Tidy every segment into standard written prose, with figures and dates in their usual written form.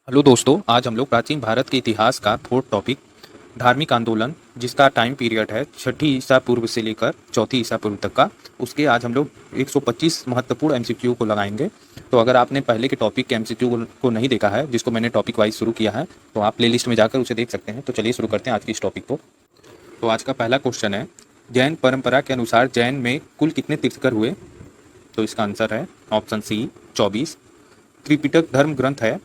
Hello दोस्तों, आज हम लोग प्राचीन भारत के इतिहास का फोर्थ टॉपिक धार्मिक आंदोलन जिसका टाइम पीरियड है छठी ईसा पूर्व से लेकर चौथी ईसा पूर्व तक का, उसके आज हम लोग 125 महत्वपूर्ण एमसीक्यू को लगाएंगे। तो अगर आपने पहले के टॉपिक के एमसीक्यू को नहीं देखा है, जिसको मैंने टॉपिक वाइज शुरू किया है, तो आप प्लेलिस्ट में जाकर उसे देख सकते हैं। तो चलिए शुरू करते हैं आज की इस टॉपिक को। तो आज का पहला क्वेश्चन है, जैन परंपरा के अनुसार जैन में कुल कितने तीर्थंकर हुए? तो इसका आंसर है ऑप्शन सी 24। त्रिपिटक धर्म ग्रंथ है,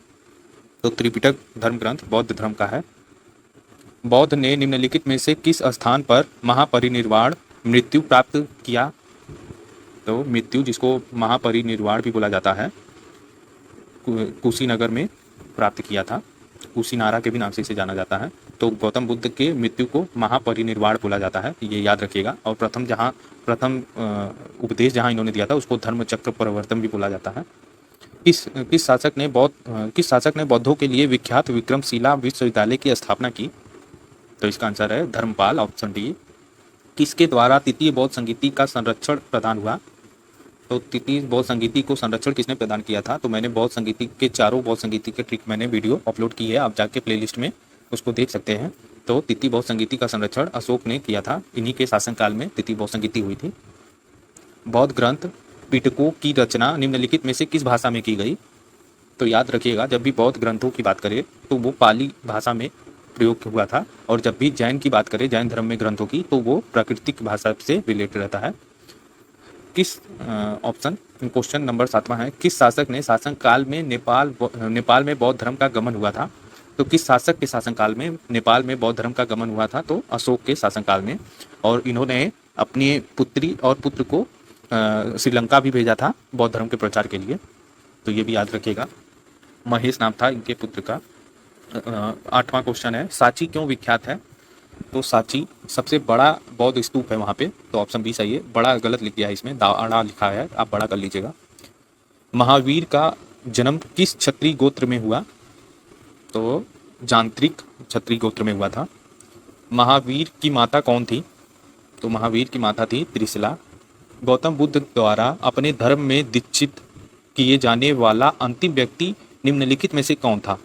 तो त्रिपिटक धर्म ग्रंथ बौद्ध धर्म का है। बौद्ध ने निम्नलिखित में से किस स्थान पर महापरिनिर्वाण मृत्यु प्राप्त किया? तो मृत्यु जिसको महापरिनिर्वाण भी बोला जाता है, कुशीनगर में प्राप्त किया था। कुशीनारा के भी नाम से इसे जाना जाता है। तो गौतम बुद्ध के मृत्यु को महापरिनिर्वाण बोला जाता है, ये याद रखिएगा। और प्रथम उपदेश जहाँ इन्होंने दिया था उसको धर्म चक्र प्रवर्तन भी बोला जाता है। किस शासक ने बौद्धों के लिए विख्यात विक्रमशिला विश्वविद्यालय की स्थापना की? तो इसका आंसर है धर्मपाल, ऑप्शन डी। किसके द्वारा तृतीय बौद्ध संगीति का संरक्षण प्रदान हुआ? तो तृतीय बौद्ध संगीति को संरक्षण किसने प्रदान किया था? तो मैंने बौद्ध संगीति के चारों बौद्ध संगीति के ट्रिक मैंने वीडियो अपलोड की है, आप जाके प्लेलिस्ट में उसको देख सकते हैं। तो तृतीय बौद्ध संगीति का संरक्षण अशोक ने किया था, इन्हीं के शासनकाल में तृतीय बौद्ध संगीति हुई थी। बौद्ध ग्रंथ पिटकों की रचना निम्नलिखित में से किस भाषा में की गई? तो याद रखिएगा, जब भी बौद्ध ग्रंथों की बात करें तो वो पाली भाषा में प्रयोग हुआ था, और जब भी जैन की बात करें, जैन धर्म में ग्रंथों की, तो वो प्राकृतिक भाषा से रिलेटेड रहता है। किस ऑप्शन क्वेश्चन नंबर 7वां है, किस शासक ने शासनकाल में नेपाल में बौद्ध धर्म का गमन हुआ था? तो किस शासक के शासनकाल में नेपाल में बौद्ध धर्म का गमन हुआ था? तो अशोक के शासनकाल में। और इन्होंने अपनी पुत्री और पुत्र को श्रीलंका भी भेजा था बौद्ध धर्म के प्रचार के लिए, तो ये भी याद रखिएगा। महेश नाम था इनके पुत्र का। 8वां क्वेश्चन है, सांची क्यों विख्यात है? तो सांची सबसे बड़ा बौद्ध स्तूप है वहाँ पे, तो ऑप्शन बी सही है। बड़ा गलत लिख दिया है इसमें, दाड़ा लिखा है, आप बड़ा कर लीजिएगा। महावीर का जन्म किस क्षत्रिय गोत्र में हुआ? तो जांत्रिक क्षत्रिय गोत्र में हुआ था। महावीर की माता कौन थी? तो महावीर की माता थी त्रिशिला। गौतम बुद्ध द्वारा अपने धर्म में दीक्षित किए जाने वाला अंतिम व्यक्ति निम्नलिखित में से कौन था?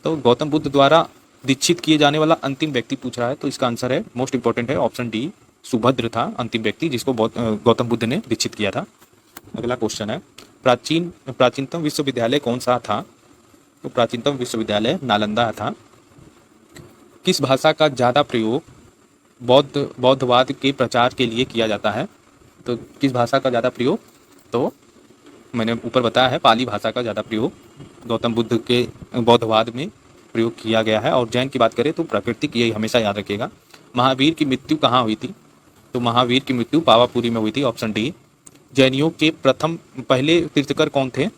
तो गौतम बुद्ध द्वारा दीक्षित किए जाने वाला अंतिम व्यक्ति पूछ रहा है, तो इसका आंसर है मोस्ट इंपॉर्टेंट है ऑप्शन डी, सुभद्र था अंतिम व्यक्ति जिसको गौतम बुद्ध ने दीक्षित किया था। अगला क्वेश्चन है, प्राचीनतम विश्वविद्यालय कौन सा था? तो प्राचीनतम विश्वविद्यालय नालंदा था। किस भाषा का ज़्यादा प्रयोग बौद्धवाद के प्रचार के लिए किया जाता है? तो किस भाषा का ज़्यादा प्रयोग? तो मैंने ऊपर बताया है, पाली भाषा का ज़्यादा प्रयोग गौतम बुद्ध के बौद्धवाद में प्रयोग किया गया है। और जैन की बात करें तो प्राकृतिक, यही हमेशा याद रखिएगा। महावीर की मृत्यु कहाँ हुई थी? तो महावीर की मृत्यु पावापुरी में हुई थी, ऑप्शन डी। जैनियों के पहले तीर्थकर कौन थे?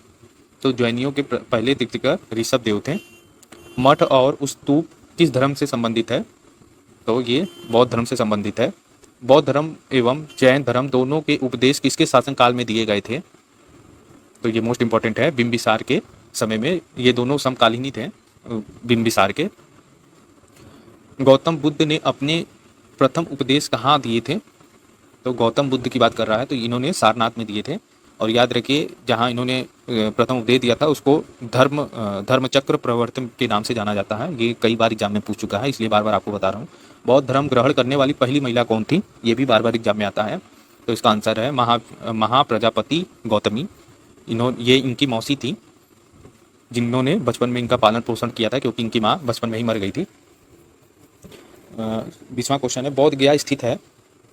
तो जैनियों के पहले तीर्थकर ऋषभ देव थे। मठ और स्तूप किस धर्म से संबंधित है? तो ये बौद्ध धर्म से संबंधित है। बौद्ध धर्म एवं जैन धर्म दोनों के उपदेश किसके शासनकाल में दिए गए थे? तो ये मोस्ट इंपॉर्टेंट है, बिंबिसार के समय में, ये दोनों समकालीन ही थे बिंबिसार के। गौतम बुद्ध ने अपने प्रथम उपदेश कहाँ दिए थे? तो गौतम बुद्ध की बात कर रहा है, तो इन्होंने सारनाथ में दिए थे। और याद रखिए, जहाँ इन्होंने प्रथम उपदेश दिया था उसको धर्म चक्र प्रवर्तन के नाम से जाना जाता है। ये कई बार एग्जाम में पूछ चुका है, इसलिए बार बार आपको बता रहा हूँ। बौद्ध धर्म ग्रहण करने वाली पहली महिला कौन थी? ये भी बार बार एग्जाम में आता है। तो इसका आंसर है महाप्रजापति गौतमी। ये इनकी मौसी थी, जिन्होंने बचपन में इनका पालन पोषण किया था, क्योंकि इनकी माँ बचपन में ही मर गई थी। 20वां क्वेश्चन है, बोध गया स्थित है?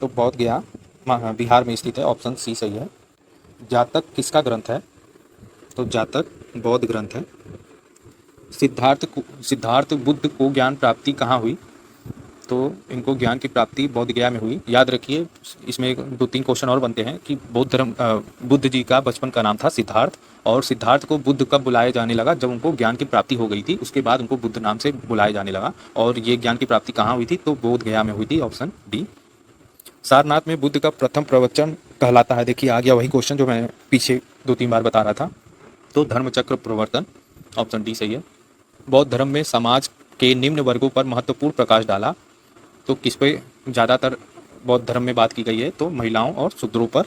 तो बोध गया बिहार में स्थित है, ऑप्शन सी सही है। जातक किसका ग्रंथ है? तो जातक बौद्ध ग्रंथ है। सिद्धार्थ बुद्ध को ज्ञान प्राप्ति कहाँ हुई? तो इनको ज्ञान की प्राप्ति बोध गया में हुई। याद रखिए, इसमें 2-3 क्वेश्चन और बनते हैं कि बुद्ध जी का बचपन का नाम था सिद्धार्थ, और सिद्धार्थ को बुद्ध कब बुलाया जाने लगा? जब उनको ज्ञान की प्राप्ति हो गई थी, उसके बाद उनको बुद्ध नाम से बुलाया जाने लगा। और ये ज्ञान की प्राप्ति कहाँ हुई थी? तो बोध गया में हुई थी, ऑप्शन डी। सारनाथ में बुद्ध का प्रथम प्रवचन कहलाता है, देखिए आ गया वही क्वेश्चन जो मैं पीछे 2-3 बार बता रहा था। तो धर्मचक्र प्रवर्तन, ऑप्शन डी सही है। बौद्ध धर्म में समाज के निम्न वर्गों पर महत्वपूर्ण प्रकाश डाला, तो किस पे ज़्यादातर बौद्ध धर्म में बात की गई है? तो महिलाओं और शूद्रों पर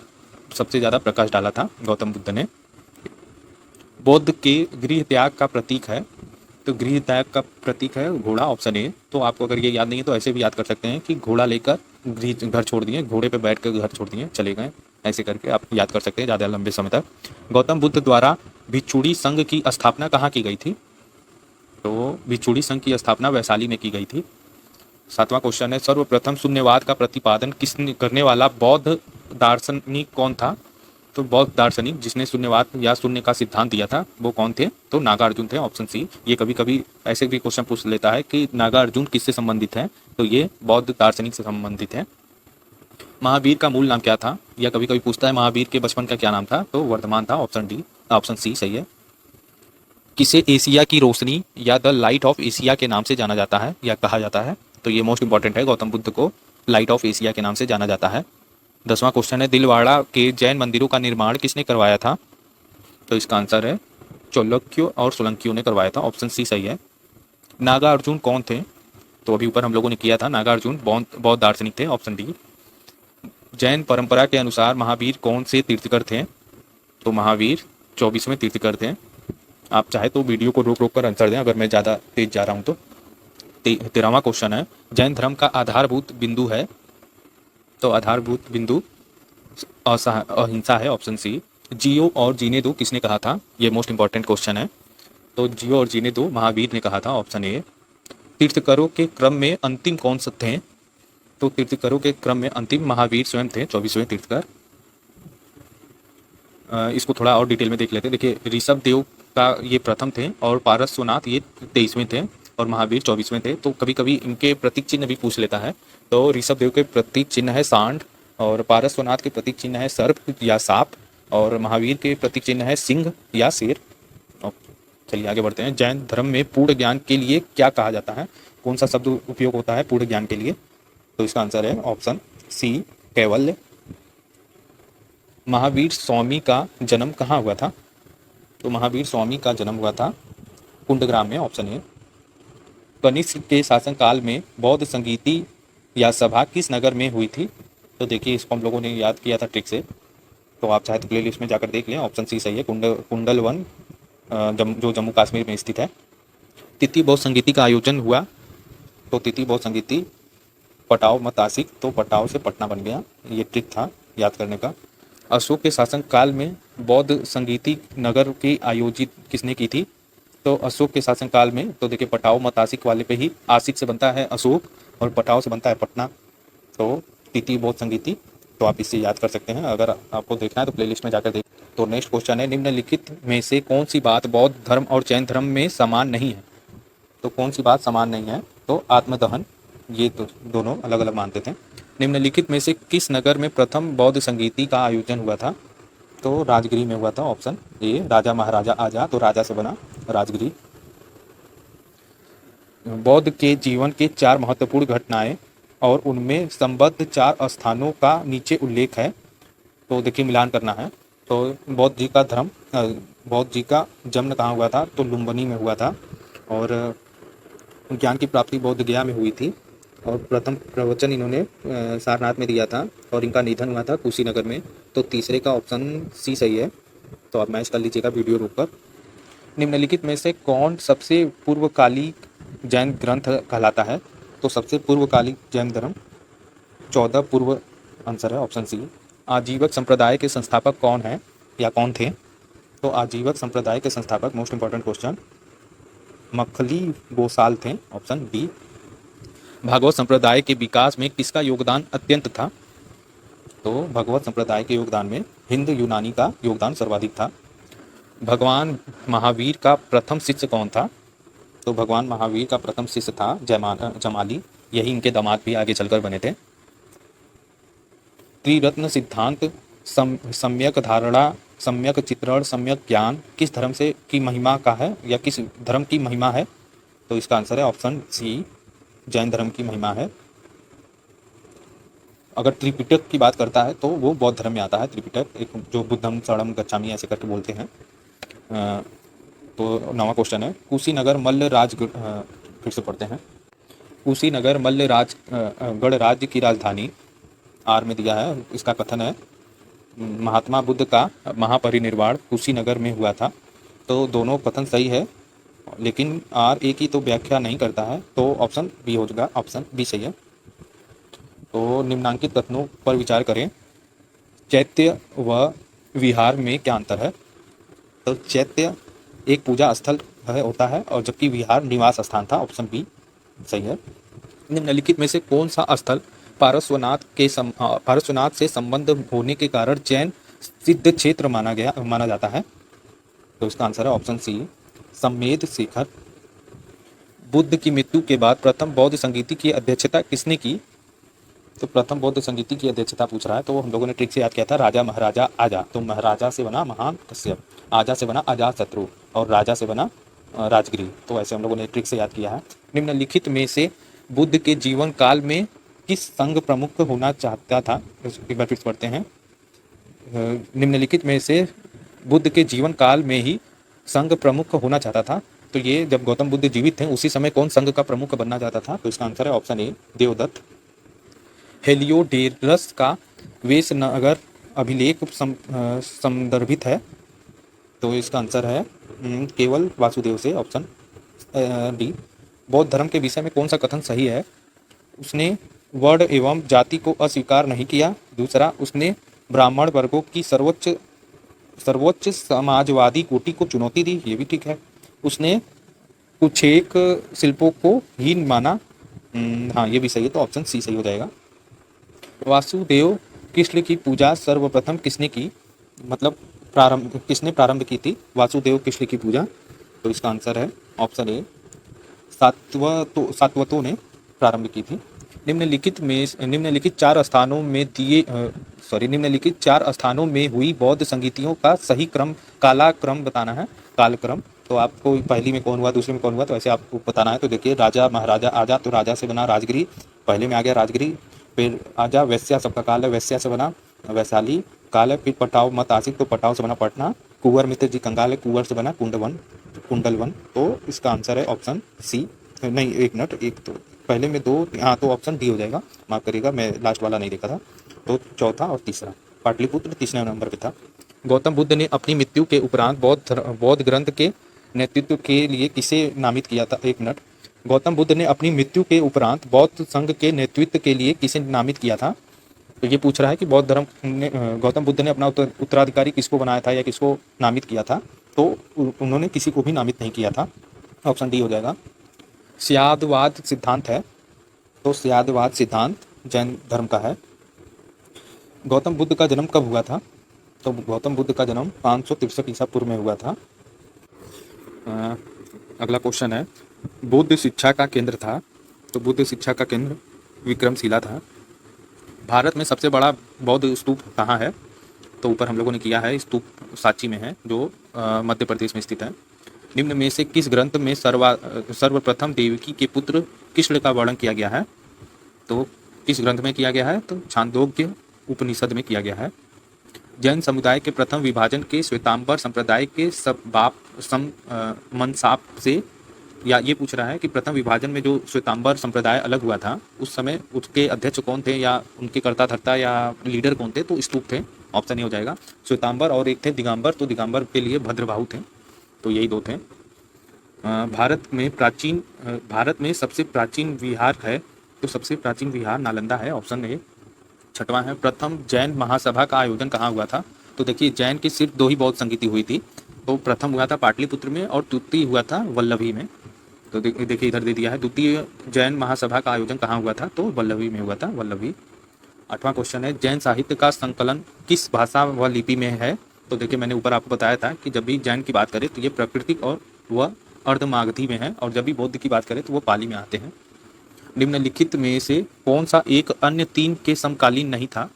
सबसे ज़्यादा प्रकाश डाला था गौतम बुद्ध ने। बौद्ध के गृह त्याग का प्रतीक है? तो गृहत्याग का प्रतीक है घोड़ा, ऑप्शन ए। तो आपको अगर ये याद नहीं है तो ऐसे भी याद कर सकते हैं कि घोड़ा लेकर गृह घर छोड़ दिए, घोड़े पे बैठ कर घर छोड़ दिए, चले गए, ऐसे करके आप याद कर सकते हैं ज़्यादा लंबे समय तक। गौतम बुद्ध द्वारा भिक्षुणी संघ की स्थापना कहाँ की गई थी? तो भिक्षुणी संघ की स्थापना वैशाली में की गई थी। 7वां क्वेश्चन है, सर्वप्रथम शून्यवाद का प्रतिपादन किसने करने वाला बौद्ध दार्शनिक कौन था? तो बौद्ध दार्शनिक जिसने शून्यवाद या शून्य का सिद्धांत दिया था वो कौन थे? तो नागार्जुन थे, ऑप्शन सी। ये कभी कभी ऐसे भी क्वेश्चन पूछ लेता है कि नागार्जुन किससे संबंधित है, तो ये बौद्ध दार्शनिक से संबंधित है। महावीर का मूल नाम क्या था? या कभी कभी पूछता है महावीर के बचपन का क्या नाम था? तो वर्धमान था, ऑप्शन डी, ऑप्शन सी सही है। किसे एशिया की रोशनी या द लाइट ऑफ एशिया के नाम से जाना जाता है या कहा जाता है? तो ये मोस्ट इंपॉर्टेंट है, गौतम बुद्ध को लाइट ऑफ एशिया के नाम से जाना जाता है। 10वां क्वेश्चन है, दिलवाड़ा के जैन मंदिरों का निर्माण किसने करवाया था? तो इसका आंसर है चालुक्यों और सोलंकियों ने करवाया था, ऑप्शन सी सही है। नागार्जुन कौन थे? तो अभी ऊपर हम लोगों ने किया था, नागार्जुन बौद्ध दार्शनिक थे, ऑप्शन डी। जैन परंपरा के अनुसार महावीर कौन से तीर्थकर थे? तो महावीर 24वें तीर्थकर थे। आप चाहे तो वीडियो को रोक रोक कर आंसर दें अगर मैं ज़्यादा तेज जा रहा हूँ तो। 13वां क्वेश्चन है, जैन धर्म का आधारभूत बिंदु है? तो आधारभूत बिंदु अहिंसा है, ऑप्शन सी। जियो और जीने दो किसने कहा था? ये मोस्ट इंपॉर्टेंट क्वेश्चन है। तो जियो और जीने दो महावीर ने कहा था, ऑप्शन ए। तीर्थकरों के क्रम में अंतिम कौन से थे? तो तीर्थकरों के क्रम में अंतिम महावीर स्वयं थे, 24वें तीर्थकर। इसको थोड़ा और डिटेल में देख लेते हैं। देखिए, ऋषभ देव का ये प्रथम थे और पारस्वनाथ ये 23वें थे और महावीर 24वें थे। तो कभी कभी इनके प्रतीक चिन्ह भी पूछ लेता है। तो ऋषभ देव के प्रतीक चिन्ह है सांड, और पारस्वनाथ के प्रतीक चिन्ह है सर्प या सांप, और महावीर के प्रतीक चिन्ह है सिंह या शेर। चलिए आगे बढ़ते हैं। जैन धर्म में पूर्ण ज्ञान के लिए क्या कहा जाता है? कौन सा शब्द उपयोग होता है पूर्ण ज्ञान के लिए? तो इसका आंसर है ऑप्शन सी, कैवल्य। महावीर स्वामी का जन्म कहाँ हुआ था? तो महावीर स्वामी का जन्म हुआ था कुंडग्राम में, ऑप्शन ए। कनिष्क के शासनकाल में बौद्ध संगीति या सभा किस नगर में हुई थी? तो देखिए, इसको हम लोगों ने याद किया था ट्रिक से, तो आप चाहे तो प्ले लिस्ट में जाकर देख लें, ऑप्शन सी सही है, कुंडलवन, जो जम्मू कश्मीर में स्थित है। तिथि बौद्ध संगीति का आयोजन हुआ? तो तिथि बौद्ध संगीति पटाव मत आसिक, तो पटाव से पटना बन गया, ये ट्रिक था याद करने का। अशोक के शासनकाल में बौद्ध संगीति नगर की आयोजित किसने की थी? तो अशोक के शासनकाल में, तो देखिए पटाव मत आसिक वाले पे ही, आसिक से बनता है अशोक और पटाव से बनता है पटना, तो तिथि बौद्ध संगीति। तो आप इससे याद कर सकते हैं, अगर आपको देखना है तो प्लेलिस्ट में जाकर देख। तो नेक्स्ट क्वेश्चन है, निम्नलिखित में से कौन सी बात बौद्ध धर्म और जैन धर्म में समान नहीं है? तो कौन सी बात समान नहीं है? तो आत्मदहन, ये तो दोनों अलग अलग मानते थे। निम्नलिखित में से किस नगर में प्रथम बौद्ध संगीति का आयोजन हुआ था? तो राजगिरी में हुआ था, ऑप्शन ए। राजा महाराजा आजा, तो राजा से बना राजगिरी। बौद्ध के जीवन के 4 महत्वपूर्ण घटनाएं और उनमें संबद्ध 4 स्थानों का नीचे उल्लेख है। तो देखिए मिलान करना है। तो बौद्ध जी का जन्म कहाँ हुआ था? तो लुम्बिनी में हुआ था, और ज्ञान की प्राप्ति बोध गया में हुई थी, और प्रथम प्रवचन इन्होंने सारनाथ में दिया था, और इनका निधन हुआ था कुशीनगर में। तो तीसरे का ऑप्शन सी सही है। तो आप मैच कर लीजिएगा वीडियो रोककर। निम्नलिखित में से कौन सबसे पूर्वकालिक जैन ग्रंथ कहलाता है? तो सबसे पूर्वकालिक जैन धर्म 14 पूर्व, आंसर है ऑप्शन सी। आजीवक संप्रदाय के संस्थापक कौन है या कौन थे? तो आजीवक संप्रदाय के संस्थापक, most important question, Makkhali Gosala थे, ऑप्शन बी। भागवत संप्रदाय के विकास में किसका योगदान अत्यंत था? तो भगवत संप्रदाय के योगदान में हिंद यूनानी का योगदान सर्वाधिक था। भगवान महावीर का प्रथम शिष्य कौन था? तो भगवान महावीर का प्रथम शिष्य था जमाली, यही इनके दामाद भी आगे चलकर बने थे। त्रिरत्न सिद्धांत, सम्यक धारणा, सम्यक चित्रण, सम्यक ज्ञान किस धर्म से की महिमा का है या किस धर्म की महिमा है? तो इसका आंसर है ऑप्शन सी, जैन धर्म की महिमा है। अगर त्रिपिटक की बात करता है तो वो बौद्ध धर्म में आता है। त्रिपिटक एक जो बुद्धम शरणम गच्छामि ऐसे करके बोलते हैं। तो 9वां क्वेश्चन है, कुशीनगर मल्ल फिर से पढ़ते हैं। कुशीनगर मल्ल गणराज्य की राजधानी, आर में दिया है, इसका कथन है महात्मा बुद्ध का महापरिनिर्वाण कुशीनगर में हुआ था। तो दोनों कथन सही है, लेकिन आर ए की तो व्याख्या नहीं करता है, तो ऑप्शन बी हो जाएगा, ऑप्शन बी सही है। तो निम्नांकित कथनों पर विचार करें। चैत्य व विहार में क्या अंतर है? तो चैत्य एक पूजा स्थल है होता है, और जबकि विहार निवास स्थान था, ऑप्शन बी सही है। निम्नलिखित में से कौन सा स्थल पारस्वनाथ से संबंध होने के कारण जैन सिद्ध क्षेत्र माना जाता है? तो इसका आंसर है ऑप्शन सी, सम्मेद शिखर। बुद्ध की मृत्यु के बाद प्रथम बौद्ध संगीति की अध्यक्षता किसने की? तो प्रथम बौद्ध संगीति की अध्यक्षता पूछ रहा है, तो हम लोगों ने ट्रिक से याद किया था, राजा महाराजा आजा। तो महाराजा से बना महान कश्यप, आजा से बना अजात शत्रु, और राजा से बना राजगिरी। तो ऐसे हम लोगों ने ट्रिक से याद किया है। निम्नलिखित में से बुद्ध के जीवन काल में किस संघ प्रमुख होना चाहता था? एक बार फिर से पढ़ते हैं। निम्नलिखित में से बुद्ध के जीवन काल में ही संघ प्रमुख होना चाहता था। तो ये जब गौतम बुद्ध जीवित थे उसी समय कौन संघ का प्रमुख बनना चाहता था? तो इसका आंसर है ऑप्शन ए, देवदत्त। हेलियोडोरस का वेशनगर अभिलेख संदर्भित है? तो इसका आंसर है केवल वासुदेव से, ऑप्शन डी। बौद्ध धर्म के विषय में कौन सा कथन सही है? उसने वर्ण एवं जाति को अस्वीकार नहीं किया। दूसरा, उसने ब्राह्मण वर्गों की सर्वोच्च समाजवादी कोटि को चुनौती दी, ये भी ठीक है। उसने कुछेक शिल्पों को हीन माना, हाँ ये भी सही है, तो ऑप्शन सी सही हो जाएगा। वासुदेव कृष्ण की पूजा सर्वप्रथम किसने की? मतलब किसने प्रारंभ की थी वासुदेव कृष्ण की पूजा? तो इसका आंसर है ऑप्शन ए, सातवतों ने प्रारंभ की थी। निम्नलिखित चार स्थानों में हुई बौद्ध संगीतियों का सही क्रम, कालक्रम बताना है। कालक्रम, तो आपको पहली में कौन हुआ, दूसरे में कौन हुआ, तो ऐसे आपको बताना है। तो देखिए, राजा महाराजा आजा, तो राजा से बना राजगिरी, पहले में आ गया राजगिरी। फिर आजा वैश्या, सबका काल है, वैश्या से बना वैशाली काल है। फिर पटाव मत आसिक, तो पटाव से बना पटना। कुंवर मित्र जी कंगाल है, कुंवर से बना कुंडलवन। तो इसका आंसर है ऑप्शन सी। नहीं, एक मिनट, एक तो पहले में दो, हाँ तो ऑप्शन डी हो जाएगा, माफ करिएगा, मैं लास्ट वाला नहीं देखा था। तो चौथा और तीसरा, पाटलिपुत्र तीसरे नंबर पे था। गौतम बुद्ध ने अपनी मृत्यु के उपरांत बौद्ध ग्रंथ के नेतृत्व के लिए किसे नामित किया था? एक मिनट, गौतम बुद्ध ने अपनी मृत्यु के उपरांत बौद्ध संघ के नेतृत्व के लिए किसे नामित किया था? तो ये पूछ रहा है कि बौद्ध धर्म ने गौतम बुद्ध ने अपना उत्तराधिकारी किसको बनाया था या किसको नामित किया था? तो उन्होंने किसी को भी नामित नहीं किया था, ऑप्शन डी हो जाएगा। स्यादवाद सिद्धांत है, तो स्यादवाद सिद्धांत जैन धर्म का है। गौतम बुद्ध का जन्म कब हुआ था? तो गौतम बुद्ध का जन्म 563 ईसा पूर्व में हुआ था। अगला क्वेश्चन है, बुद्ध शिक्षा का केंद्र था? तो बुद्ध शिक्षा का केंद्र विक्रमशिला था। भारत में सबसे बड़ा बौद्ध स्तूप कहाँ है? तो ऊपर हम लोगों ने किया है, स्तूप सांची में है, जो मध्य प्रदेश में स्थित है। निम्न में से किस ग्रंथ में सर्वप्रथम देवकी के पुत्र कृष्ण का वर्णन किया गया है? तो किस ग्रंथ में किया गया है? तो छांदोग्य उपनिषद में किया गया है। जैन समुदाय के प्रथम विभाजन के श्वेतांबर संप्रदाय के मनसाप से, या ये पूछ रहा है कि प्रथम विभाजन में जो श्वेतांबर संप्रदाय अलग हुआ था उस समय उसके अध्यक्ष कौन थे या उनके कर्ता धर्ता या लीडर कौन थे? तो स्तूप थे, ऑप्शन ये हो जाएगा। श्वेतांबर और एक थे दिगंबर, तो दिगंबर के लिए भद्रबाहु थे, तो यही दो थे। भारत में सबसे प्राचीन विहार है? तो सबसे प्राचीन विहार नालंदा है, ऑप्शन ए। छठवां है, प्रथम जैन महासभा का आयोजन कहाँ हुआ था? तो देखिए, जैन की सिर्फ दो ही बौद्ध संगीति हुई थी, तो प्रथम हुआ था पाटलिपुत्र में और द्वितीय हुआ था वल्लभी में। तो देखिए इधर दे दिया है, द्वितीय जैन महासभा का आयोजन कहाँ हुआ था? तो वल्लभी में हुआ था, वल्लभी। आठवां क्वेश्चन है, जैन साहित्य का संकलन किस भाषा व लिपि में है? तो देखिए, मैंने ऊपर आपको बताया था कि जब भी जैन की बात करें तो ये प्राकृतिक और वह अर्धमागधी में है, और जब भी बौद्ध की बात करें तो वो पाली में आते हैं। निम्नलिखित में से कौन सा एक अन्य तीन के समकालीन नहीं था?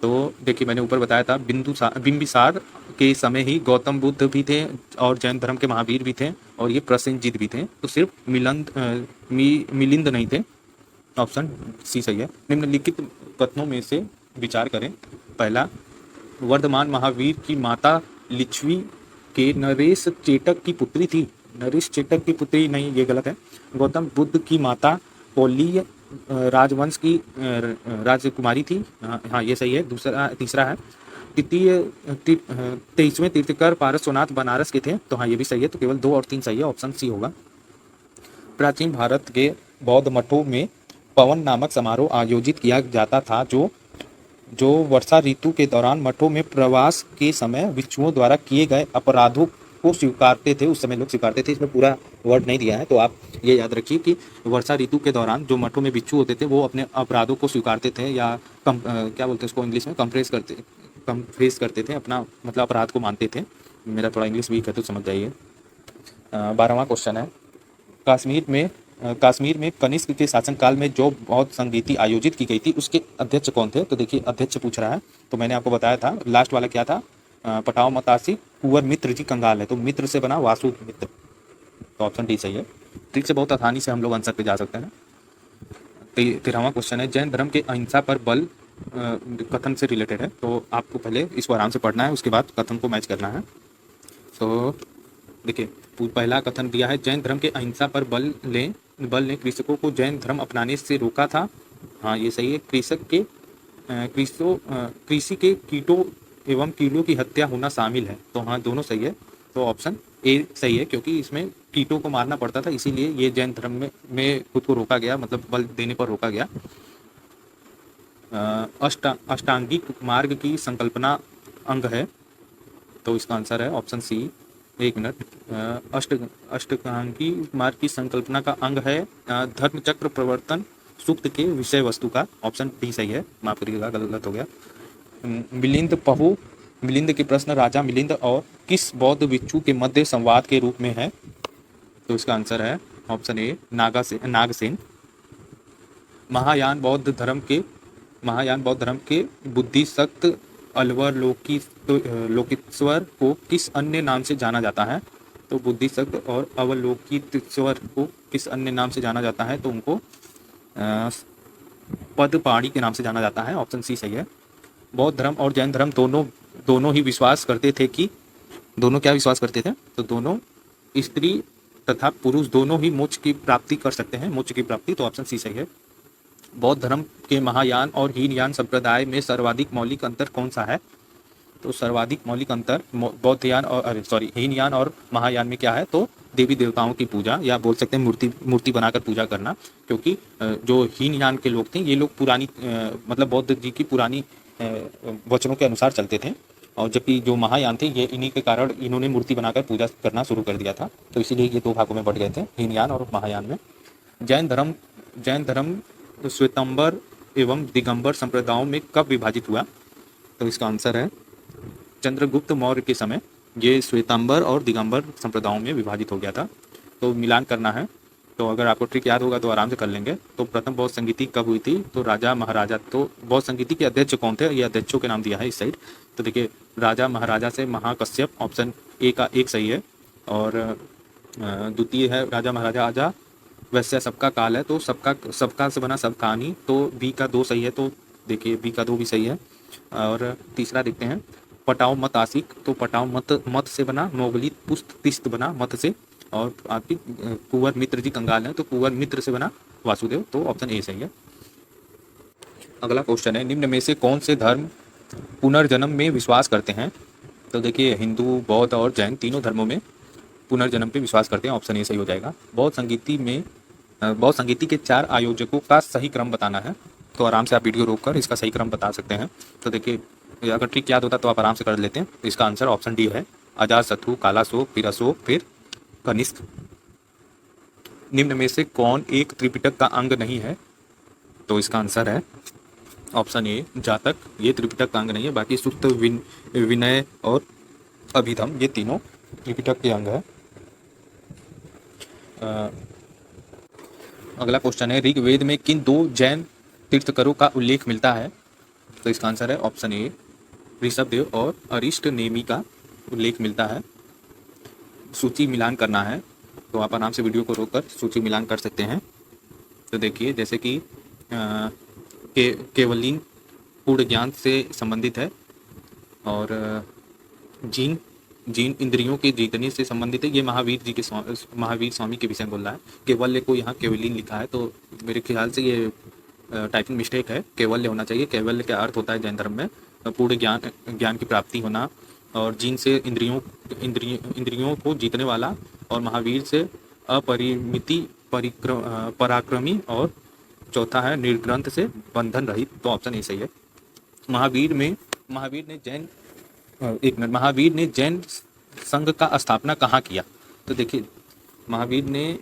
तो देखिए, मैंने ऊपर बताया था, बिंबिसार के समय ही गौतम बुद्ध भी थे और जैन धर्म के महावीर भी थे, और ये प्रसेनजीत भी थे, तो सिर्फ मिलिंद नहीं थे, ऑप्शन सी सही है। निम्नलिखित कथनों में से विचार करें। पहला, वर्धमान महावीर की माता लिच्छवी के नरेश चेटक की पुत्री थी। नरेश चेटक की पुत्री नहीं, ये गलत है। गौतम बुद्ध की माता पौलीय राजवंश की राजकुमारी थी, हाँ ये सही है। तीसरा है, तृतीय 23वें तीर्थंकर पारसोनाथ बनारस के थे, तो हाँ ये भी सही है, तो केवल 2 और 3 सही है, ऑप्शन सी होगा। प्राचीन भारत के बौद्ध मठों में पवन नामक समारोह आयोजित किया जाता था, जो जो वर्षा ऋतु के दौरान मठों में प्रवास के समय भिक्षुओं द्वारा किए गए अपराधों को स्वीकारते थे। उस समय लोग स्वीकारते थे, इसमें पूरा वर्ड नहीं दिया है, तो आप ये याद रखिए कि वर्षा ऋतु के दौरान जो मठों में भिक्षु होते थे वो अपने अपराधों को स्वीकारते थे, या क्या बोलते हैं उसको इंग्लिश में, कंफ्रेस करते थे, अपना मतलब अपराध को मानते थे। मेरा थोड़ा इंग्लिश वीक है तो समझ जाइए। 12वां क्वेश्चन है, कश्मीर में कनिष्क के शासनकाल में जो बौद्ध संगीति आयोजित की गई थी उसके अध्यक्ष कौन थे? तो देखिए अध्यक्ष पूछ रहा है, तो मैंने आपको बताया था लास्ट वाला क्या था, पटाव मतासी कुंवर मित्र जी कंगाल है, तो मित्र से बना वासु मित्र, तो ऑप्शन डी सही है। ट्रिक से बहुत आसानी से हम लोग आंसर पे जा सकते हैं। 13वां क्वेश्चन है, जैन धर्म के अहिंसा पर बल कथन से रिलेटेड है, तो आपको पहले इसको आराम से पढ़ना है, उसके बाद कथन को मैच करना है। तो देखिए पहला कथन दिया है, जैन धर्म के अहिंसा पर बल ने कृषकों को जैन धर्म अपनाने से रोका था। हाँ ये सही है। कृषि के कीटों एवं कीड़ों की हत्या होना शामिल है, तो हाँ दोनों सही है, तो ऑप्शन ए सही है, क्योंकि इसमें कीटों को मारना पड़ता था, इसीलिए ये जैन धर्म में खुद को रोका गया, मतलब बल देने पर रोका गया। अष्टांगिक मार्ग की संकल्पना अंग है, तो इसका आंसर है ऑप्शन सी। एक मिनट, अष्टांगी मार्ग की संकल्पना का अंग है धर्म चक्र प्रवर्तन सूक्त के विषय वस्तु का, ऑप्शन डी सही है, माफ करिएगा गलत हो गया। मिलिंद के प्रश्न, राजा मिलिंद और किस बौद्ध भिक्षु के मध्य संवाद के रूप में है? तो इसका आंसर है ऑप्शन ए नागसेन। महायान बौद्ध धर्म के बुद्धिसक्त लोकितेश्वर को किस अन्य नाम से जाना जाता है? तो बुद्धिसक्त और अवलोकितेश्वर को किस अन्य नाम से जाना जाता है? तो उनको पदपाणी के नाम से जाना जाता है, ऑप्शन सी सही है। बौद्ध धर्म और जैन धर्म दोनों ही विश्वास करते थे कि दोनों क्या विश्वास करते थे? तो दोनों स्त्री तथा पुरुष दोनों ही मोक्ष की प्राप्ति कर सकते हैं, मोक्ष की प्राप्ति, तो ऑप्शन सी सही है। बौद्ध धर्म के महायान और हीनयान संप्रदाय में सर्वाधिक मौलिक अंतर कौन सा है? तो सर्वाधिक मौलिक अंतर बौद्धयान और हीनयान और महायान में क्या है? तो देवी देवताओं की पूजा, या बोल सकते हैं मूर्ति बनाकर पूजा करना, क्योंकि जो हीनयान के लोग थे ये लोग पुरानी मतलब बौद्ध जी की पुरानी वचनों के अनुसार चलते थे, और जबकि जो महायान थे ये इन्हीं के कारण इन्होंने मूर्ति बनाकर पूजा करना शुरू कर दिया था, तो इसीलिए ये 2 भागों में बढ़ गए थे, हीनयान और महायान में। जैन धर्म श्वेतांबर एवं दिगंबर संप्रदायों में कब विभाजित हुआ? तो इसका आंसर है चंद्रगुप्त मौर्य के समय ये श्वेतांबर और दिगंबर संप्रदायों में विभाजित हो गया था, तो मिलान करना है। तो अगर आपको ट्रिक याद होगा तो आराम से कर लेंगे। तो प्रथम बौद्ध संगीति कब हुई थी? तो राजा महाराजा, तो बौद्ध संगीति के अध्यक्ष कौन थे? ये अध्यक्षों के नाम दिया है इस साइड, तो देखिए राजा महाराजा से महाकश्यप, ऑप्शन ए का एक सही है, और द्वितीय है राजा महाराजा आजा वैसे सबका काल है, तो सबका से बना सब कहानी, तो बी का 2 सही है, तो देखिए बी का 2 भी सही है। और तीसरा देखते हैं पटाव मत आसिक, तो पटाव मत से बना मोगली पुस्त तिस्त बना मत से, और आपकी कुंवर मित्र जी कंगाल है, तो कुंवर मित्र से बना वासुदेव, तो ऑप्शन ए सही है। अगला क्वेश्चन है, निम्न में से कौन से धर्म पुनर्जन्म में विश्वास करते हैं? तो देखिए हिंदू, बौद्ध और जैन तीनों धर्मों में पुनर्जन्म पे विश्वास करते हैं, ऑप्शन ए सही हो जाएगा। बौद्ध संगीति के 4 आयोजकों का सही क्रम बताना है, तो आराम से आप वीडियो रोककर इसका सही क्रम बता सकते हैं। तो देखिए अगर ट्रिक याद होता तो आप आराम से कर लेते हैं, तो इसका आंसर ऑप्शन डी है, अजातशत्रु, कालाशोक, फिर अशोक, फिर कनिष्क। निम्न में से कौन एक त्रिपिटक का अंग नहीं है? तो इसका आंसर है ऑप्शन ए जातक, ये त्रिपिटक का अंग नहीं है, बाकी सूक्त, विनय और अभिधम ये तीनों त्रिपिटक के अंग है। अगला क्वेश्चन है, ऋग्वेद में किन 2 जैन तीर्थकरों का उल्लेख मिलता है? तो इसका आंसर है ऑप्शन ए ऋषभदेव और अरिष्ट नेमी का उल्लेख मिलता है। सूची मिलान करना है, तो आप आराम से वीडियो को रोककर सूची मिलान कर सकते हैं। तो देखिए जैसे कि केवलिन पूर्ण ज्ञान से संबंधित है, और जीन इंद्रियों के जीतने से संबंधित है, ये महावीर स्वामी के विषय बोल रहा है। केवल्य को यहाँ केवलिन लिखा है, तो मेरे ख्याल से ये टाइपिंग मिस्टेक है, केवल्य होना चाहिए। केवल्य का अर्थ होता है जैन धर्म में पूर्ण ज्ञान ज्ञान की प्राप्ति होना, और जीन से इंद्रियों को जीतने वाला, और महावीर से अपरिमिति पराक्रमी, और चौथा है निर्ग्रंथ से बंधन रहित। तो ऑप्शन ए सही है। महावीर ने जैन एक मिनट, महावीर ने जैन संघ का स्थापना कहाँ किया? तो देखिए, महावीर ने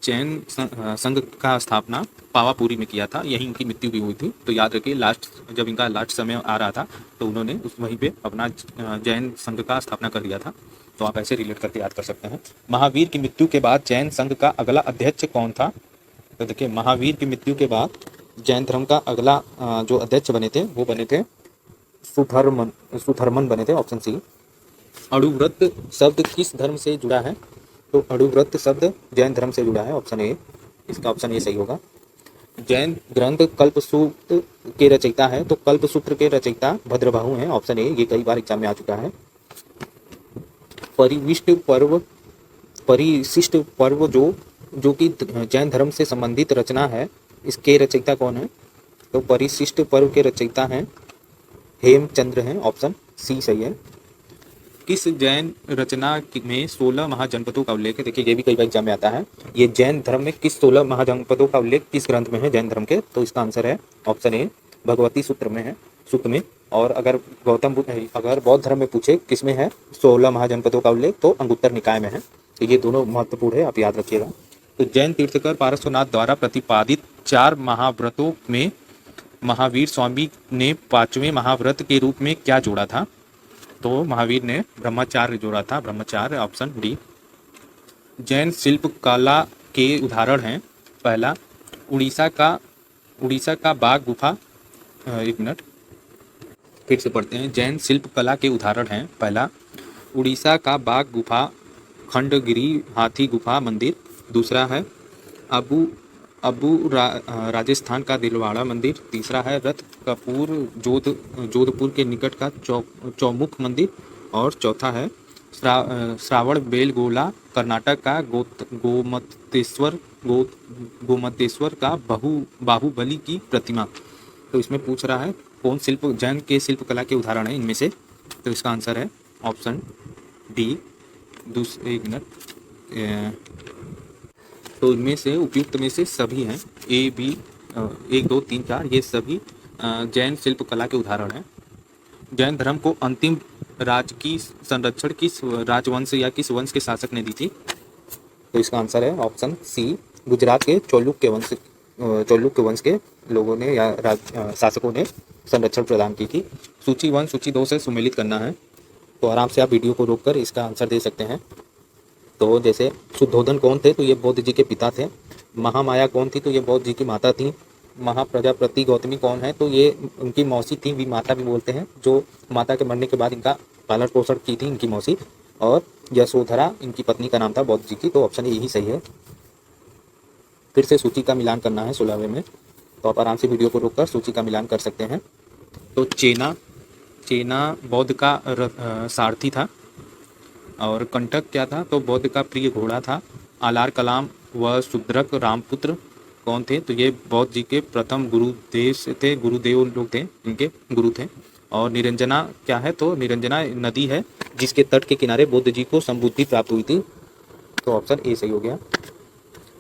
जैन संघ का स्थापना पावापुरी में किया था, यहीं इनकी मृत्यु भी हुई थी। तो याद रखिए, जब इनका लास्ट समय आ रहा था तो उन्होंने वहीं पे अपना जैन संघ का स्थापना कर दिया था। तो आप ऐसे रिलेट करके याद कर सकते हैं। महावीर की मृत्यु के बाद जैन संघ का अगला अध्यक्ष कौन था? तो देखिए, महावीर की मृत्यु के बाद जैन धर्म का अगला जो अध्यक्ष बने थे वो बने थे सुधर्मन बने थे, ऑप्शन सी। अणुव्रत शब्द किस धर्म से जुड़ा है? तो अणुव्रत शब्द जैन धर्म से जुड़ा है, ऑप्शन ए। इसका ऑप्शन ए सही होगा। जैन ग्रंथ कल्पसूत्र के रचयिता है, तो कल्पसूत्र के रचयिता भद्रबाहु हैं, ऑप्शन ए। ये कई बार एग्जाम में आ चुका है। परिशिष्ट पर्व जो कि जैन धर्म से संबंधित रचना है, इसके रचयिता कौन है? तो परिशिष्ट पर्व के रचयिता हैं हेमचंद्र हैं, ऑप्शन सी सही है। किस जैन रचना में 16 महाजनपदों का उल्लेख है? देखिए, ये भी कई बार एग्जाम में आता है। ये जैन धर्म में किस 16 महाजनपदों का उल्लेख किस ग्रंथ में है जैन धर्म के? तो इसका आंसर है ऑप्शन ए, भगवती सूत्र में है, सूक्त में। और अगर बौद्ध धर्म में पूछे किस में है 16 महाजनपदों का उल्लेख, तो अंगुत्तर निकाय में है। तो ये दोनों महत्वपूर्ण है, आप याद रखिएगा। तो जैन तीर्थकर पार्श्वनाथ द्वारा प्रतिपादित 4 महाव्रतों में महावीर स्वामी ने 5वें महाव्रत के रूप में क्या जोड़ा था? तो महावीर ने ब्रह्मचार्य जोड़ा था, ब्रह्मचार्य, ऑप्शन डी। जैन शिल्प कला के उदाहरण हैं, पहला उड़ीसा का बाग गुफा। एक मिनट, फिर से पढ़ते हैं। जैन शिल्प कला के उदाहरण हैं, पहला उड़ीसा का बाग गुफा, खंडगिरी हाथी गुफा मंदिर। दूसरा है राजस्थान का दिलवाड़ा मंदिर। तीसरा है रथ कपूर जोधपुर के निकट का चौमुख मंदिर। और चौथा है श्रावण बेलगोला कर्नाटक का गोमतेश्वर का बाहुबली की प्रतिमा। तो इसमें पूछ रहा है कौन जैन के शिल्प कला के उदाहरण है इनमें से? तो इसका आंसर है ऑप्शन डी। एक मिनट, तो इनमें से उपयुक्त में से सभी हैं, ए बी 1 2 3 4, ये सभी जैन शिल्प कला के उदाहरण हैं। जैन धर्म को अंतिम राजकीय संरक्षण किस राजवंश या किस वंश के शासक ने दी थी? तो इसका आंसर है ऑप्शन सी, गुजरात के चोलुक्य वंश के लोगों ने या शासकों ने संरक्षण प्रदान की थी। सूची 1 सूची 2 से सुमेलित करना है, तो आराम से आप वीडियो को रोककर इसका आंसर दे सकते हैं। तो जैसे शुद्धोधन कौन थे? तो ये बौद्ध जी के पिता थे। महामाया कौन थी? तो ये बौद्ध जी की माता थी। महाप्रजापति गौतमी कौन है? तो ये उनकी मौसी थी, भी माता भी बोलते हैं, जो माता के मरने के बाद इनका पालन पोषण की थी इनकी मौसी। और यशोधरा इनकी पत्नी का नाम था बौद्ध जी की। तो ऑप्शन यही सही है। फिर से सूची का मिलान करना है 16वें में, तो आप आराम से वीडियो को रोककर सूची का मिलान कर सकते हैं। तो चेना बौद्ध का सारथी था। और कंटक क्या था? तो बौद्ध का प्रिय घोड़ा था। आलार कलाम व शुद्रक रामपुत्र कौन थे? तो ये बौद्ध जी के प्रथम गुरुदेव लोग थे, इनके गुरु थे। और निरंजना क्या है? तो निरंजना नदी है जिसके तट के किनारे बुद्ध जी को संबुद्धि प्राप्त हुई थी। तो ऑप्शन ए सही हो गया।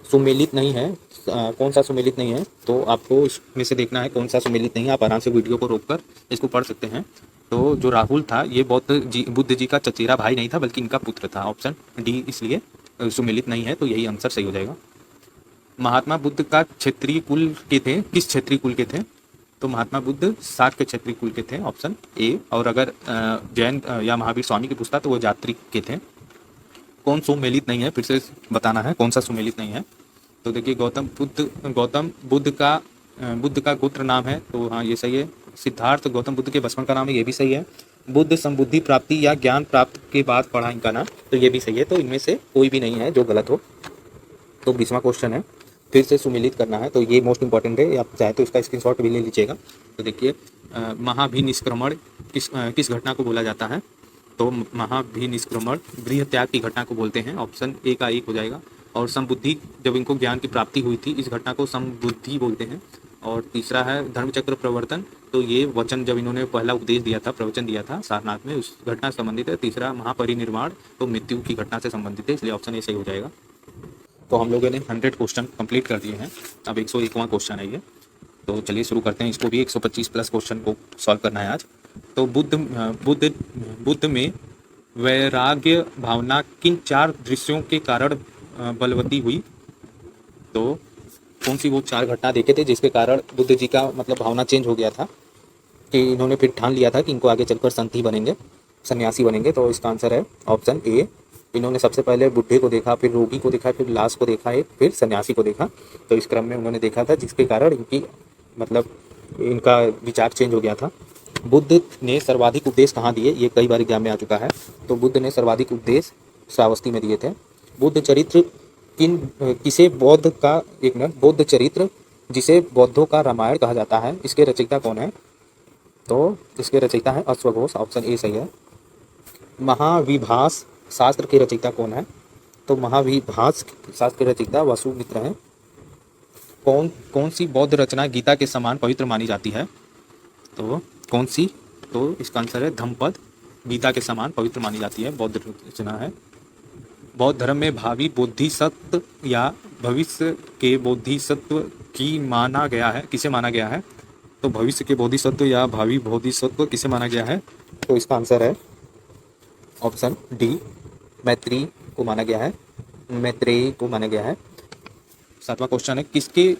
सुमेलित नहीं है, कौन सा सुमेलित नहीं है? तो आपको इसमें से देखना है कौन सा सुमेलित नहीं है। आप आराम से वीडियो को रोककर इसको पढ़ सकते हैं। तो जो राहुल था ये बुद्ध जी का चचेरा भाई नहीं था, बल्कि इनका पुत्र था, ऑप्शन डी, इसलिए सुमेलित नहीं है। तो यही आंसर सही हो जाएगा। महात्मा बुद्ध का क्षेत्रीय कुल के थे, किस क्षेत्रीय कुल के थे? तो महात्मा बुद्ध शाक्त के क्षेत्रीय कुल के थे, ऑप्शन ए। और अगर जैन या महावीर स्वामी की पूछता तो वो जात्रिक के थे। कौन सुमेलित नहीं है? फिर से बताना है कौन सा सुमेलित नहीं है। तो देखिए, गौतम बुद्ध का गोत्र नाम है, तो हाँ ये सही है। सिद्धार्थ गौतम बुद्ध के बचपन का नाम है, ये भी सही है। बुद्ध संबुद्धि प्राप्ति या ज्ञान प्राप्त के बाद पढ़ा इनका नाम, तो ये भी सही है। तो इनमें से कोई भी नहीं है जो गलत हो। तो 20वां क्वेश्चन है, फिर से सुमेलित करना है, तो ये मोस्ट इंपॉर्टेंट है। आप चाहे तो इसका स्क्रीनशॉट भी ले लीजिएगा। तो देखिए, महाभिनिष्क्रमण किस घटना को बोला जाता है? तो महाभिनिष्क्रमण गृह त्याग की घटना को बोलते हैं, ऑप्शन ए का 1 हो जाएगा। और संबुद्धि, जब इनको ज्ञान की प्राप्ति हुई थी, इस घटना को संबुद्धि बोलते हैं। और तीसरा है धर्मचक्र प्रवर्तन, तो ये वचन जब इन्होंने पहला उपदेश दिया था, प्रवचन दिया था सारनाथ में, उस घटना से संबंधित है। तीसरा महापरिनिर्वाण, तो मृत्यु की घटना से संबंधित है, इसलिए ऑप्शन ए सही हो जाएगा। तो हम लोगों ने 100 क्वेश्चन कंप्लीट कर दिए हैं, अब 101वां क्वेश्चन है ये। तो चलिए शुरू करते हैं, इसको भी 125 प्लस क्वेश्चन को सॉल्व करना है आज। तो बुद्ध बुद्ध में वैराग्य भावना किन 4 दृश्यों के कारण बलवती हुई? तो कौन सी वो 4 घटना देखे थे जिसके कारण बुद्ध जी का मतलब भावना चेंज हो गया था कि इन्होंने फिर ठान लिया था कि इनको आगे चलकर संत ही बनेंगे, सन्यासी बनेंगे? तो इसका आंसर है ऑप्शन ए। इन्होंने सबसे पहले बुढ़े को देखा, फिर रोगी को देखा, फिर लाश को देखा, एक फिर सन्यासी को देखा। तो इस क्रम में उन्होंने देखा था जिसके कारण इनकी मतलब इनका विचार चेंज हो गया था। बुद्ध ने सर्वाधिक उपदेश कहाँ दिए? ये कई बार एग्जाम में आ चुका है। तो बुद्ध ने सर्वाधिक उपदेश श्रावस्ती में दिए थे। बुद्ध चरित्र किसे बौद्ध का, एक मिनट, बुद्ध चरित्र जिसे बौद्धों का रामायण कहा जाता है, इसके रचयिता कौन है? तो इसके रचयिता है अश्वघोष, ऑप्शन ए सही है। महाविभास शास्त्र के रचयिता कौन है? तो महाविभास शास्त्र के रचयिता वसुमित्र हैं। कौन सी बौद्ध रचना गीता के समान पवित्र मानी जाती है? तो कौन सी? तो इसका आंसर है धम्मपद, गीता के समान पवित्र मानी जाती है, बौद्ध रचना है। बौद्ध धर्म में भावी बोधिसत्व या भविष्य के बोधिसत्व की माना गया है, किसे माना गया है? तो भविष्य के बोधिसत्व या भावी बोधिसत्व किसे माना गया है? तो इसका आंसर है ऑप्शन डी, मैत्रेय को माना गया है, मैत्रेय को माना गया है। 7वां क्वेश्चन है, किसके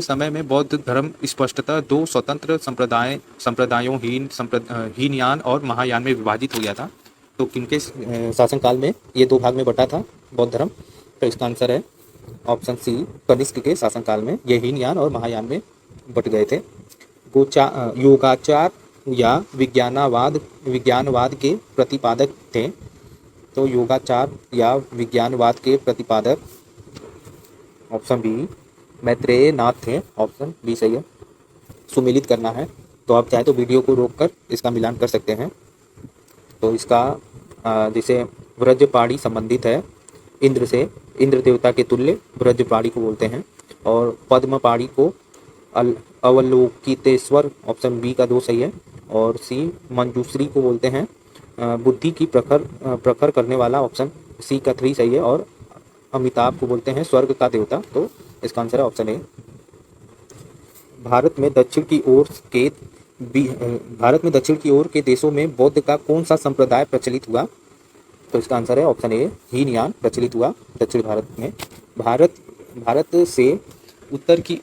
समय में बौद्ध धर्म स्पष्टतः 2 स्वतंत्र संप्रदायों हीनयान और महायान में विभाजित हो गया था? तो किनके शासनकाल में ये 2 भाग में बटा था बौद्ध धर्म? तो इसका आंसर है ऑप्शन सी, कनिष्क के शासनकाल में ये हीनयान और महायान में बट गए थे। योगाचार या विज्ञानवाद के प्रतिपादक थे? तो योगाचार या विज्ञानवाद के प्रतिपादक ऑप्शन बी मैत्रेय नाथ थे, ऑप्शन बी सही है। सुमेलित करना है तो आप चाहे तो वीडियो को रोककर इसका मिलान कर सकते हैं। तो इसका जैसे व्रजपाणी संबंधित है इंद्र से, इंद्र देवता के तुल्य व्रजपाणी को बोलते हैं। और पद्मपाणी को अवलोकितेश्वर, ऑप्शन बी का 2 सही है। और सी मंजूश्री को बोलते हैं बुद्धि की प्रखर करने वाला, ऑप्शन सी का 3 सही है। और अमिताभ को बोलते हैं स्वर्ग का देवता, तो इसका आंसर है ऑप्शन ए। भारत में दक्षिण की ओर के देशों में बौद्ध का कौन सा संप्रदाय प्रचलित हुआ? तो इसका आंसर है ऑप्शन ए, हीनयान प्रचलित हुआ दक्षिण भारत में। भारत से उत्तर की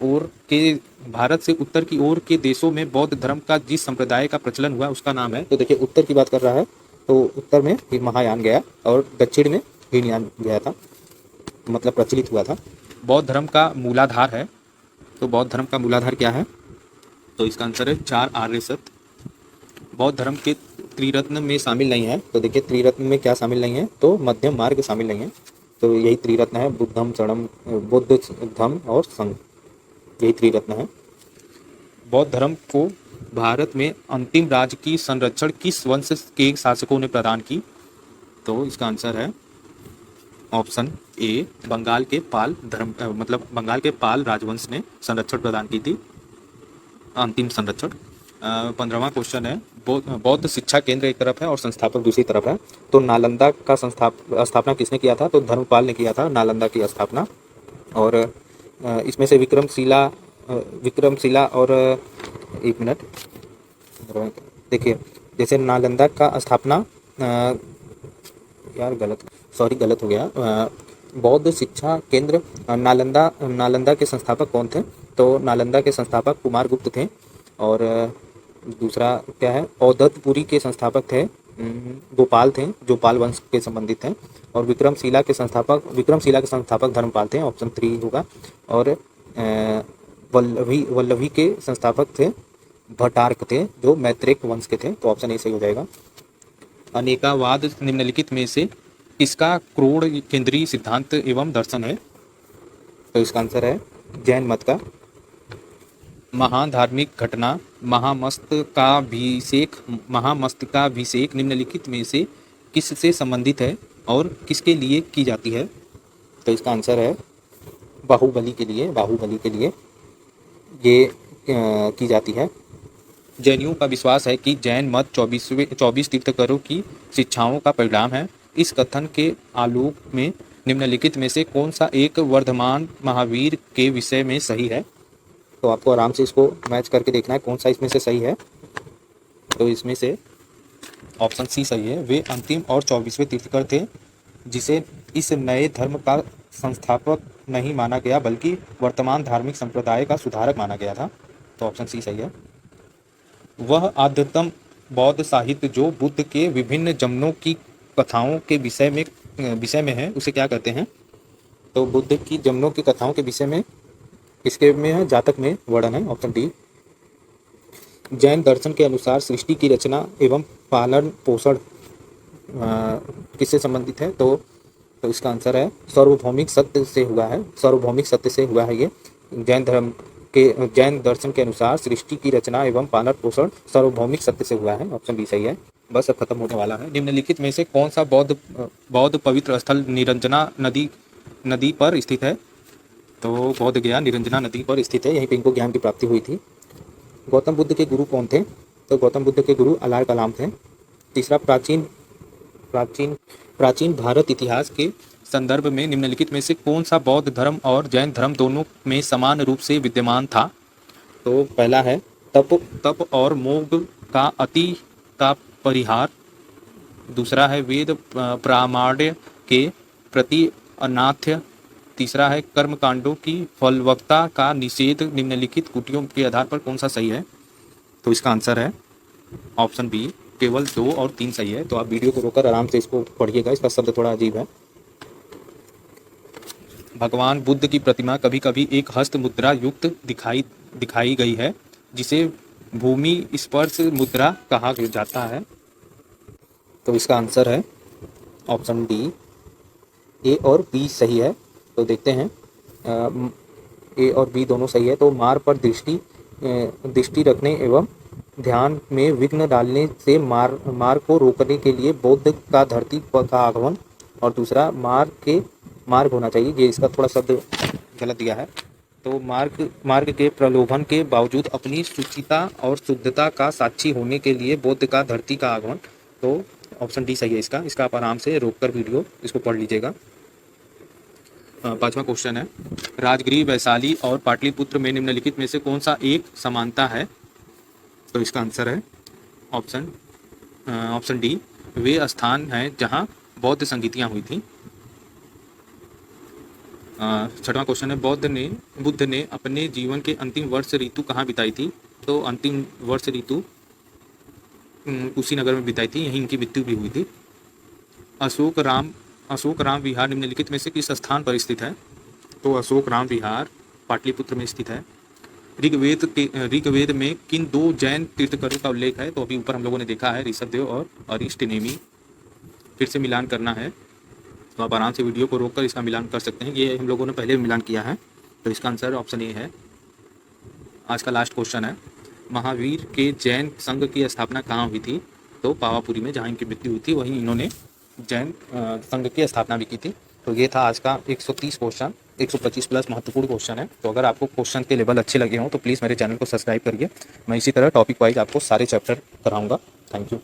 ओर के देशों में बौद्ध धर्म का जिस संप्रदाय का प्रचलन हुआ उसका नाम है? तो देखिए उत्तर की बात कर रहा है तो उत्तर में महायान गया और दक्षिण में हीनयान गया था, मतलब प्रचलित हुआ था। बौद्ध धर्म का मूलाधार है, तो बौद्ध धर्म का मूलाधार क्या है? तो इसका आंसर है 4 आर्य सत्य। बौद्ध धर्म के त्रिरत्न में शामिल नहीं है, तो देखिए त्रिरत्न में क्या शामिल नहीं है? तो मध्यम मार्ग शामिल नहीं है। तो यही त्रिरत्न है, बुद्ध धम्म और संघ, यही त्रिरत्न है। बौद्ध धर्म को भारत में अंतिम राज्य की संरक्षण किस वंश के शासकों ने प्रदान की? तो इसका आंसर है ऑप्शन ए, बंगाल के पाल राजवंश ने संरक्षण प्रदान की थी, अंतिम संरक्षण। 15वां क्वेश्चन है, बौद्ध शिक्षा केंद्र एक तरफ है और संस्थापक दूसरी तरफ है, तो नालंदा का स्थापना किसने किया था? तो धर्मपाल ने किया था नालंदा की स्थापना। और इसमें से विक्रमशिला और एक मिनट देखिए, जैसे नालंदा का स्थापना गलत हो गया। बौद्ध शिक्षा केंद्र नालंदा के संस्थापक कौन थे? तो नालंदा के संस्थापक कुमारगुप्त थे। और दूसरा क्या है, औदतपुरी के संस्थापक थे गोपाल थे, जो पाल वंश के संबंधित थे। और विक्रमशिला के संस्थापक धर्मपाल थे, ऑप्शन 3 होगा। और वल्लभी के संस्थापक थे भट्टारक थे, जो मैत्रेय वंश के थे, तो ऑप्शन ए सही हो जाएगा। अनेकावाद निम्नलिखित में से किसका क्रोड़ केंद्रीय सिद्धांत एवं दर्शन है? तो इसका आंसर है जैन मत का। महान धार्मिक घटना महामस्तकाभिषेक निम्नलिखित में से किससे संबंधित है और किसके लिए की जाती है? तो इसका आंसर है बाहुबली के लिए। ये की जाती है। जैनियों का विश्वास है कि जैन मत 24 तीर्थंकरों की शिक्षाओं का परिणाम है। इस कथन के आलोक में निम्नलिखित में से कौन सा एक वर्धमान महावीर के विषय में सही है? तो आपको आराम से इसको मैच करके देखना है कौन सा इसमें से सही है। तो इसमें से ऑप्शन सी सही है। वे अंतिम और 24वें तीर्थंकर थे जिसे इस नए धर्म का संस्थापक नहीं माना गया बल्कि वर्तमान धार्मिक संप्रदाय का सुधारक माना गया था। तो ऑप्शन सी सही है। वह आद्यतम बौद्ध साहित्य जो बुद्ध के विभिन्न जन्मों की कथाओं के विषय में है उसे क्या कहते हैं? तो बुद्ध की जन्मों की कथाओं के विषय में इसके में है जातक में वर्णन है। Option D. जैन दर्शन के अनुसार सृष्टि की रचना एवं पालन पोषण किससे संबंधित है? तो इसका आंसर है सार्वभौमिक सत्य से हुआ है। सार्वभौमिक सत्य से हुआ है ये। जैन दर्शन के अनुसार सृष्टि की रचना एवं पालन पोषण सार्वभौमिक सत्य से हुआ है। ऑप्शन बी सही है। बस अब खत्म होने वाला है। निम्नलिखित में से कौन सा बौद्ध पवित्र स्थल निरंजना नदी पर स्थित है? तो बोध गया निरंजना नदी पर स्थित है। यहीं पे इनको ज्ञान की प्राप्ति हुई थी। गौतम बुद्ध के गुरु कौन थे? तो गौतम बुद्ध के गुरु अलाय कलाम थे। तीसरा, प्राचीन भारत इतिहास के संदर्भ में निम्नलिखित में से कौन सा बौद्ध धर्म और जैन धर्म दोनों में समान रूप से विद्यमान था? तो पहला है तप और मोग का अति का परिहार। दूसरा है वेद प्रामाण्य के प्रति अनाथ्य। तीसरा है कर्म कांडों की फलवत्ता का निषेध। निम्नलिखित कुटियों के आधार पर कौन सा सही है? तो इसका आंसर है ऑप्शन बी, केवल 2 और 3 सही है। तो आप वीडियो को रोककर आराम से इसको पढ़िएगा, इसका शब्द थोड़ा अजीब है। भगवान बुद्ध की प्रतिमा कभी कभी एक हस्त मुद्रा युक्त दिखाई गई है जिसे भूमि स्पर्श मुद्रा कहा जाता है। तो इसका आंसर है ऑप्शन डी, ए और बी सही है। तो देखते हैं, ए और बी दोनों सही है। तो मार पर दृष्टि रखने एवं ध्यान में विघ्न डालने से मार को रोकने के लिए बुद्ध का धरती पर का आगमन। और दूसरा मार्ग होना चाहिए, ये इसका थोड़ा शब्द गलत दिया है। तो मार्ग के प्रलोभन के बावजूद अपनी शुचिता और शुद्धता का साक्षी होने के लिए बुद्ध का धरती का आगमन। तो ऑप्शन डी सही है इसका आप आराम से रोककर वीडियो इसको पढ़ लीजिएगा। 5वां क्वेश्चन है, राजगृह, वैशाली और पाटलिपुत्र में निम्नलिखित में से कौन सा एक समानता है? तो इसका आंसर है ऑप्शन डी, वे स्थान हैं जहां बौद्ध संगीतियां हुई थी। 6वां क्वेश्चन है, बुद्ध ने अपने जीवन के अंतिम वर्ष ऋतु कहाँ बिताई थी? तो अंतिम वर्ष ऋतु कुशीनगर में बिताई थी, यहीं इनकी मृत्यु भी हुई थी। अशोक राम विहार निम्नलिखित में से किस स्थान पर स्थित है? तो अशोक राम विहार पाटलिपुत्र में स्थित है। ऋग्वेद में किन 2 जैन तीर्थंकरों का उल्लेख है? तो अभी ऊपर हम लोगों ने देखा है, ऋषभदेव और अरिष्टनेमी। फिर से मिलान करना है, तो आप आराम से वीडियो को रोककर इसका मिलान कर सकते हैं। ये हम लोगों ने पहले मिलान किया है। तो इसका आंसर ऑप्शन ए है। आज का लास्ट क्वेश्चन है, महावीर के जैन संघ की स्थापना कहाँ हुई थी? तो पावापुरी में, जहाँ इनकी मृत्यु हुई थी वहीं इन्होंने जैन संघ की स्थापना भी की थी। तो ये था आज का 130 क्वेश्चन, 125 प्लस महत्वपूर्ण क्वेश्चन है। तो अगर आपको क्वेश्चन के लेवल अच्छे लगे हों तो प्लीज़ मेरे चैनल को सब्सक्राइब करिए। मैं इसी तरह टॉपिक वाइज आपको सारे चैप्टर कराऊंगा। Thank you.